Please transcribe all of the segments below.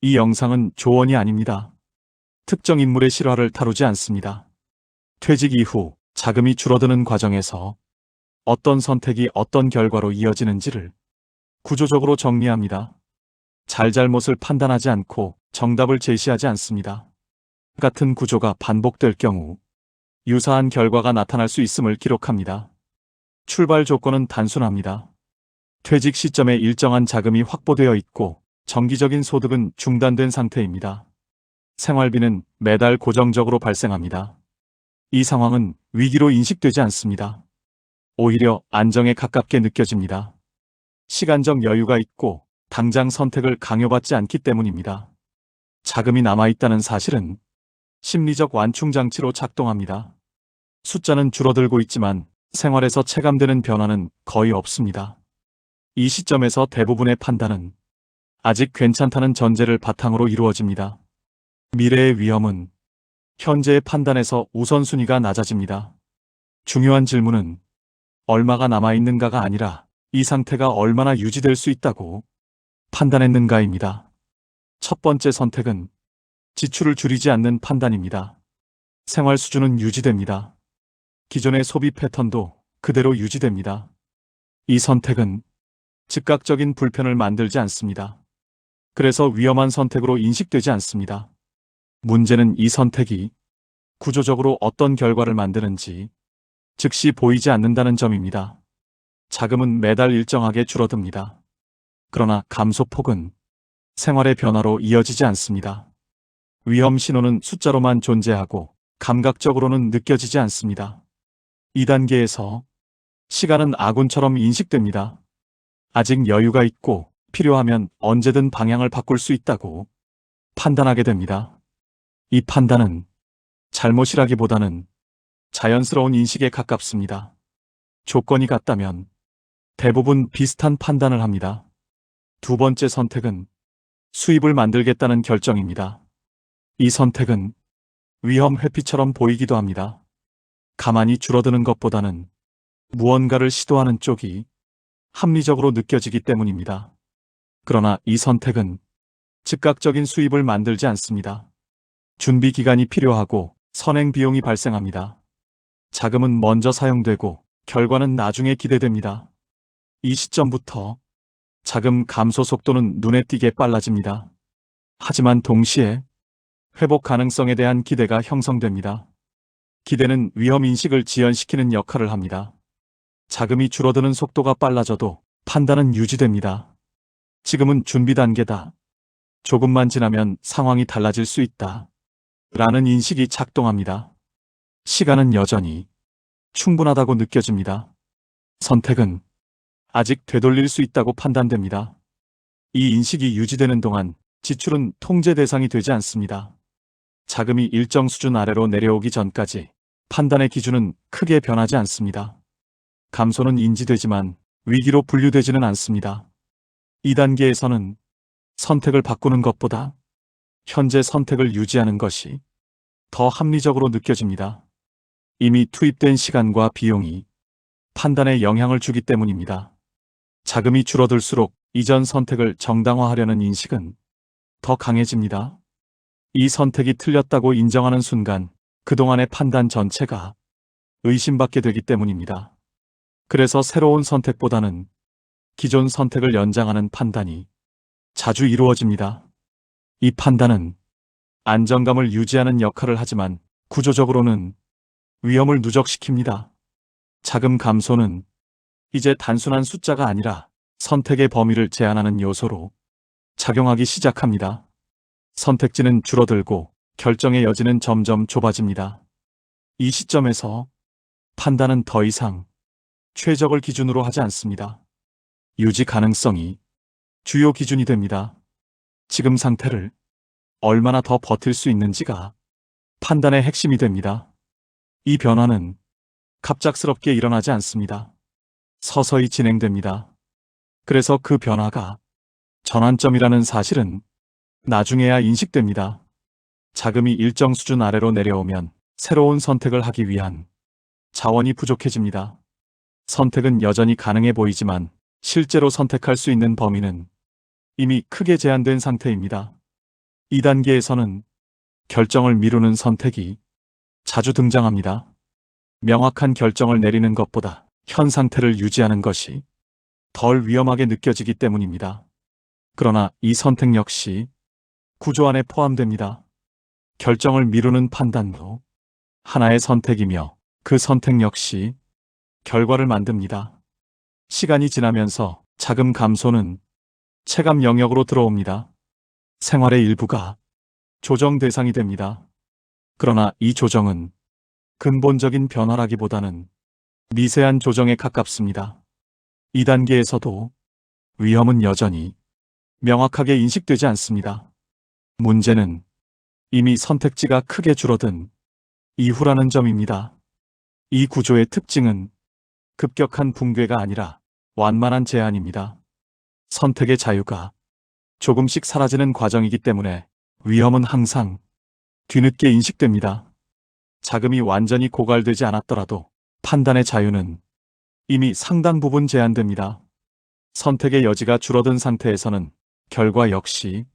이 영상은 조언이 아닙니다. 특정 인물의 실화를 다루지 않습니다. 퇴직 이후 자금이 줄어드는 과정에서 어떤 선택이 어떤 결과로 이어지는지를 구조적으로 정리합니다. 잘잘못을 판단하지 않고 정답을 제시하지 않습니다. 같은 구조가 반복될 경우 유사한 결과가 나타날 수 있음을 기록합니다. 출발 조건은 단순합니다. 퇴직 시점에 일정한 자금이 확보되어 있고 정기적인 소득은 중단된 상태입니다. 생활비는 매달 고정적으로 발생합니다. 이 상황은 위기로 인식되지 않습니다. 오히려 안정에 가깝게 느껴집니다. 시간적 여유가 있고 당장 선택을 강요받지 않기 때문입니다. 자금이 남아있다는 사실은 심리적 완충장치로 작동합니다. 숫자는 줄어들고 있지만 생활에서 체감되는 변화는 거의 없습니다. 이 시점에서 대부분의 판단은 아직 괜찮다는 전제를 바탕으로 이루어집니다. 미래의 위험은 현재의 판단에서 우선순위가 낮아집니다. 중요한 질문은 얼마가 남아있는가가 아니라 이 상태가 얼마나 유지될 수 있다고 판단했는가입니다. 첫 번째 선택은 지출을 줄이지 않는 판단입니다. 생활 수준은 유지됩니다. 기존의 소비 패턴도 그대로 유지됩니다. 이 선택은 즉각적인 불편을 만들지 않습니다. 그래서 위험한 선택으로 인식되지 않습니다. 문제는 이 선택이 구조적으로 어떤 결과를 만드는지 즉시 보이지 않는다는 점입니다. 자금은 매달 일정하게 줄어듭니다. 그러나 감소폭은 생활의 변화로 이어지지 않습니다. 위험 신호는 숫자로만 존재하고 감각적으로는 느껴지지 않습니다. 2단계에서 시간은 아군처럼 인식됩니다. 아직 여유가 있고 필요하면 언제든 방향을 바꿀 수 있다고 판단하게 됩니다. 이 판단은 잘못이라기보다는 자연스러운 인식에 가깝습니다. 조건이 같다면 대부분 비슷한 판단을 합니다. 두 번째 선택은 수입을 만들겠다는 결정입니다. 이 선택은 위험 회피처럼 보이기도 합니다. 가만히 줄어드는 것보다는 무언가를 시도하는 쪽이 합리적으로 느껴지기 때문입니다. 그러나 이 선택은 즉각적인 수입을 만들지 않습니다. 준비 기간이 필요하고 선행 비용이 발생합니다. 자금은 먼저 사용되고 결과는 나중에 기대됩니다. 이 시점부터 자금 감소 속도는 눈에 띄게 빨라집니다. 하지만 동시에 회복 가능성에 대한 기대가 형성됩니다. 기대는 위험 인식을 지연시키는 역할을 합니다. 자금이 줄어드는 속도가 빨라져도 판단은 유지됩니다. 지금은 준비 단계다. 조금만 지나면 상황이 달라질 수 있다. 라는 인식이 작동합니다. 시간은 여전히 충분하다고 느껴집니다. 선택은 아직 되돌릴 수 있다고 판단됩니다. 이 인식이 유지되는 동안 지출은 통제 대상이 되지 않습니다. 자금이 일정 수준 아래로 내려오기 전까지 판단의 기준은 크게 변하지 않습니다. 감소는 인지되지만 위기로 분류되지는 않습니다. 2단계에서는 선택을 바꾸는 것보다 현재 선택을 유지하는 것이 더 합리적으로 느껴집니다. 이미 투입된 시간과 비용이 판단에 영향을 주기 때문입니다. 자금이 줄어들수록 이전 선택을 정당화하려는 인식은 더 강해집니다. 이 선택이 틀렸다고 인정하는 순간 그동안의 판단 전체가 의심받게 되기 때문입니다. 그래서 새로운 선택보다는 기존 선택을 연장하는 판단이 자주 이루어집니다. 이 판단은 안정감을 유지하는 역할을 하지만 구조적으로는 위험을 누적시킵니다. 자금 감소는 이제 단순한 숫자가 아니라 선택의 범위를 제한하는 요소로 작용하기 시작합니다. 선택지는 줄어들고 결정의 여지는 점점 좁아집니다. 이 시점에서 판단은 더 이상 최적을 기준으로 하지 않습니다. 유지 가능성이 주요 기준이 됩니다. 지금 상태를 얼마나 더 버틸 수 있는지가 판단의 핵심이 됩니다. 이 변화는 갑작스럽게 일어나지 않습니다. 서서히 진행됩니다. 그래서 그 변화가 전환점이라는 사실은 나중에야 인식됩니다. 자금이 일정 수준 아래로 내려오면 새로운 선택을 하기 위한 자원이 부족해집니다. 선택은 여전히 가능해 보이지만 실제로 선택할 수 있는 범위는 이미 크게 제한된 상태입니다. 2단계에서는 결정을 미루는 선택이 자주 등장합니다. 명확한 결정을 내리는 것보다 현 상태를 유지하는 것이 덜 위험하게 느껴지기 때문입니다. 그러나 이 선택 역시 구조 안에 포함됩니다. 결정을 미루는 판단도 하나의 선택이며 그 선택 역시 결과를 만듭니다. 시간이 지나면서 자금 감소는 체감 영역으로 들어옵니다. 생활의 일부가 조정 대상이 됩니다. 그러나 이 조정은 근본적인 변화라기보다는 미세한 조정에 가깝습니다. 2단계에서도 위험은 여전히 명확하게 인식되지 않습니다. 문제는 이미 선택지가 크게 줄어든 이후라는 점입니다. 이 구조의 특징은 급격한 붕괴가 아니라 완만한 제한입니다. 선택의 자유가 조금씩 사라지는 과정이기 때문에 위험은 항상 뒤늦게 인식됩니다. 자금이 완전히 고갈되지 않았더라도 판단의 자유는 이미 상당 부분 제한됩니다. 선택의 여지가 줄어든 상태에서는 결과 역시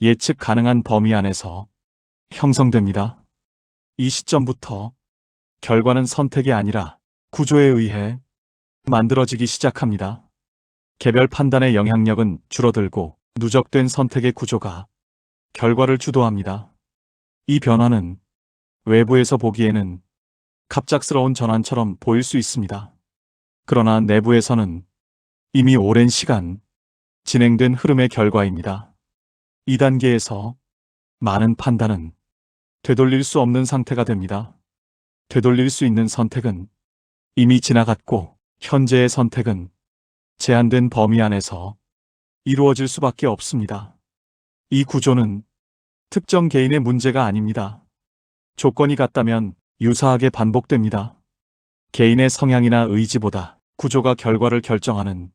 예측 가능한 범위 안에서 형성됩니다. 이 시점부터 결과는 선택이 아니라 구조에 의해 만들어지기 시작합니다. 개별 판단의 영향력은 줄어들고 누적된 선택의 구조가 결과를 주도합니다. 이 변화는 외부에서 보기에는 갑작스러운 전환처럼 보일 수 있습니다. 그러나 내부에서는 이미 오랜 시간 진행된 흐름의 결과입니다. 2단계에서 많은 판단은 되돌릴 수 없는 상태가 됩니다. 되돌릴 수 있는 선택은 이미 지나갔고 현재의 선택은 제한된 범위 안에서 이루어질 수밖에 없습니다. 이 구조는 특정 개인의 문제가 아닙니다. 조건이 같다면 유사하게 반복됩니다. 개인의 성향이나 의지보다 구조가 결과를 결정하는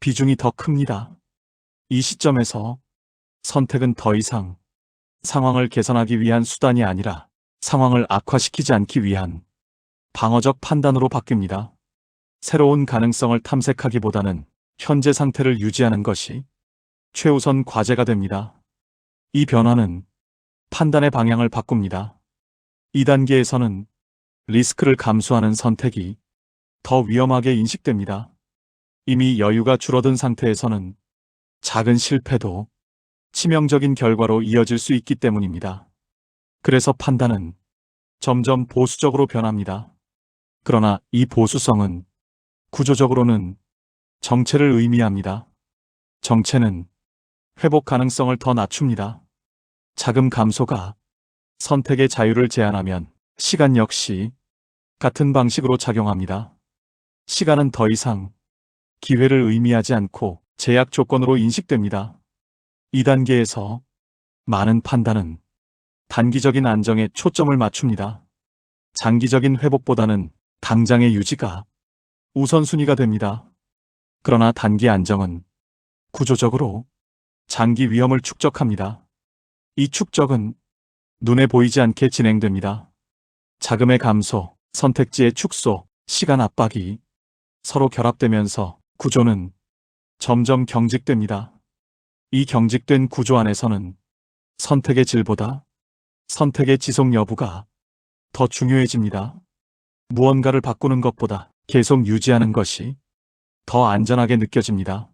비중이 더 큽니다. 이 시점에서 선택은 더 이상 상황을 개선하기 위한 수단이 아니라 상황을 악화시키지 않기 위한 방어적 판단으로 바뀝니다. 새로운 가능성을 탐색하기보다는 현재 상태를 유지하는 것이 최우선 과제가 됩니다. 이 변화는 판단의 방향을 바꿉니다. 2단계에서는 리스크를 감수하는 선택이 더 위험하게 인식됩니다. 이미 여유가 줄어든 상태에서는 작은 실패도 치명적인 결과로 이어질 수 있기 때문입니다. 그래서 판단은 점점 보수적으로 변합니다. 그러나 이 보수성은 구조적으로는 정체를 의미합니다. 정체는 회복 가능성을 더 낮춥니다. 자금 감소가 선택의 자유를 제한하면 시간 역시 같은 방식으로 작용합니다. 시간은 더 이상 기회를 의미하지 않고 제약 조건으로 인식됩니다. 2단계에서 많은 판단은 단기적인 안정에 초점을 맞춥니다. 장기적인 회복보다는 당장의 유지가 우선순위가 됩니다. 그러나 단기 안정은 구조적으로 장기 위험을 축적합니다. 이 축적은 눈에 보이지 않게 진행됩니다. 자금의 감소, 선택지의 축소, 시간 압박이 서로 결합되면서 구조는 점점 경직됩니다. 이 경직된 구조 안에서는 선택의 질보다 선택의 지속 여부가 더 중요해집니다. 무언가를 바꾸는 것보다 계속 유지하는 것이 더 안전하게 느껴집니다.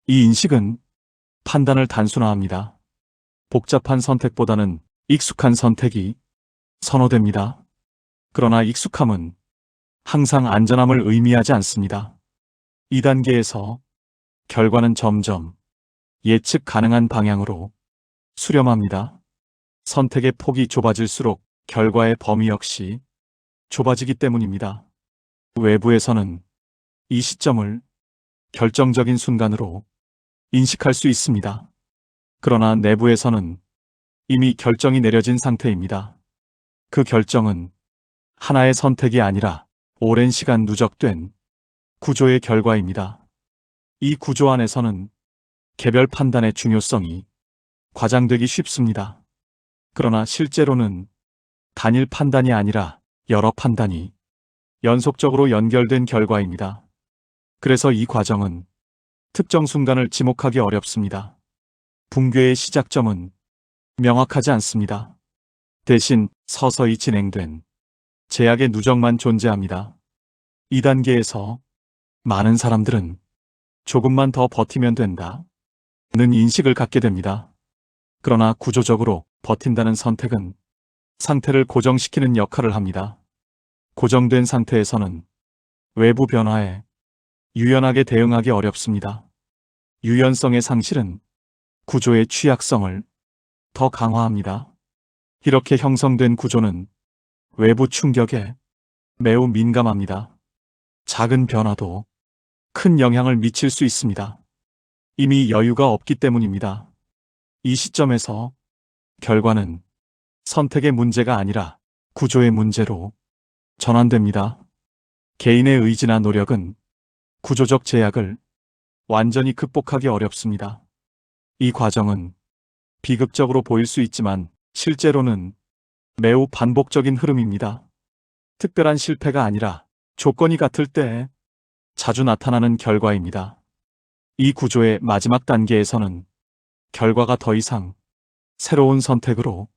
이 인식은 판단을 단순화합니다. 복잡한 선택보다는 익숙한 선택이 선호됩니다. 그러나 익숙함은 항상 안전함을 의미하지 않습니다. 2단계에서 결과는 점점 예측 가능한 방향으로 수렴합니다. 선택의 폭이 좁아질수록 결과의 범위 역시 좁아지기 때문입니다. 외부에서는 이 시점을 결정적인 순간으로 인식할 수 있습니다. 그러나 내부에서는 이미 결정이 내려진 상태입니다. 그 결정은 하나의 선택이 아니라 오랜 시간 누적된 구조의 결과입니다. 이 구조 안에서는 개별 판단의 중요성이 과장되기 쉽습니다. 그러나 실제로는 단일 판단이 아니라 여러 판단이 연속적으로 연결된 결과입니다. 그래서 이 과정은 특정 순간을 지목하기 어렵습니다. 붕괴의 시작점은 명확하지 않습니다. 대신 서서히 진행된 제약의 누적만 존재합니다. 2단계에서 많은 사람들은 조금만 더 버티면 된다는 인식을 갖게 됩니다. 그러나 구조적으로 버틴다는 선택은 상태를 고정시키는 역할을 합니다. 고정된 상태에서는 외부 변화에 유연하게 대응하기 어렵습니다. 유연성의 상실은 구조의 취약성을 더 강화합니다. 이렇게 형성된 구조는 외부 충격에 매우 민감합니다. 작은 변화도 큰 영향을 미칠 수 있습니다. 이미 여유가 없기 때문입니다. 이 시점에서 결과는 선택의 문제가 아니라 구조의 문제로 전환됩니다. 개인의 의지나 노력은 구조적 제약을 완전히 극복하기 어렵습니다. 이 과정은 비극적으로 보일 수 있지만 실제로는 매우 반복적인 흐름입니다. 특별한 실패가 아니라 조건이 같을 때 자주 나타나는 결과입니다. 이 구조의 마지막 단계에서는 결과가 더 이상 새로운 선택으로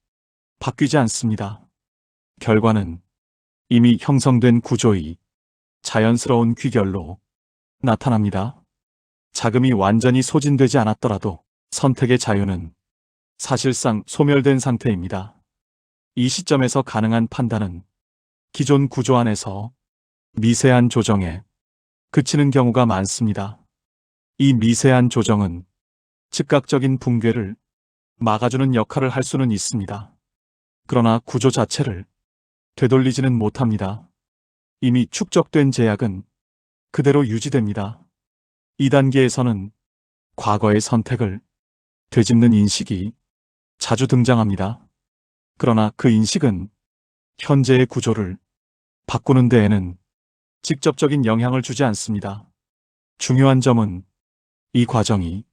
바뀌지 않습니다. 결과는 이미 형성된 구조의 자연스러운 귀결로 나타납니다. 자금이 완전히 소진되지 않았더라도 선택의 자유는 사실상 소멸된 상태입니다. 이 시점에서 가능한 판단은 기존 구조 안에서 미세한 조정에 그치는 경우가 많습니다. 이 미세한 조정은 즉각적인 붕괴를 막아주는 역할을 할 수는 있습니다. 그러나 구조 자체를 되돌리지는 못합니다. 이미 축적된 제약은 그대로 유지됩니다. 2단계에서는 과거의 선택을 되짚는 인식이 자주 등장합니다. 그러나 그 인식은 현재의 구조를 바꾸는 데에는 직접적인 영향을 주지 않습니다. 중요한 점은 이 과정이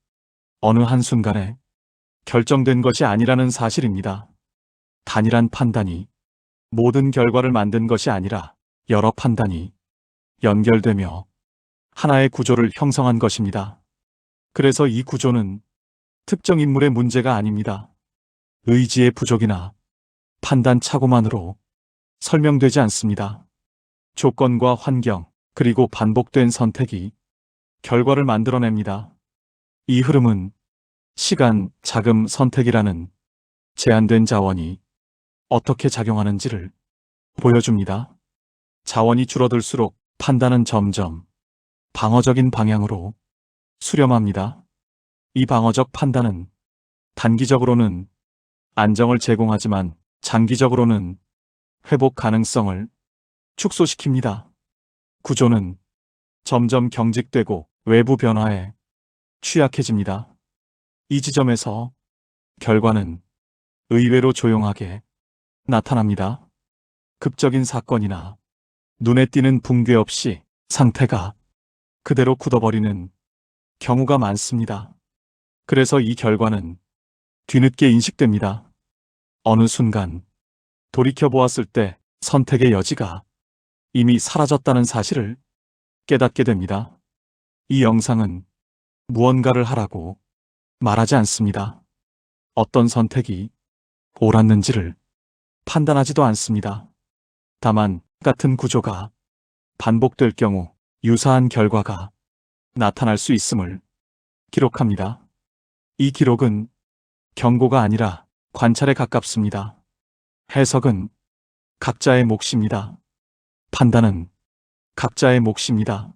어느 한순간에 결정된 것이 아니라는 사실입니다. 단일한 판단이 모든 결과를 만든 것이 아니라 여러 판단이 연결되며 하나의 구조를 형성한 것입니다. 그래서 이 구조는 특정 인물의 문제가 아닙니다. 의지의 부족이나 판단 착오만으로 설명되지 않습니다. 조건과 환경, 그리고 반복된 선택이 결과를 만들어냅니다. 이 흐름은 시간, 자금, 선택이라는 제한된 자원이 어떻게 작용하는지를 보여줍니다. 자원이 줄어들수록 판단은 점점 방어적인 방향으로 수렴합니다. 이 방어적 판단은 단기적으로는 안정을 제공하지만 장기적으로는 회복 가능성을 축소시킵니다. 구조는 점점 경직되고 외부 변화에 취약해집니다. 이 지점에서 결과는 의외로 조용하게 나타납니다. 극적인 사건이나 눈에 띄는 붕괴 없이 상태가 그대로 굳어버리는 경우가 많습니다. 그래서 이 결과는 뒤늦게 인식됩니다. 어느 순간 돌이켜보았을 때 선택의 여지가 이미 사라졌다는 사실을 깨닫게 됩니다. 이 영상은 무언가를 하라고 말하지 않습니다. 어떤 선택이 옳았는지를 판단하지도 않습니다. 다만 같은 구조가 반복될 경우 유사한 결과가 나타날 수 있음을 기록합니다. 이 기록은 경고가 아니라 관찰에 가깝습니다. 해석은 각자의 몫입니다. 판단은 각자의 몫입니다.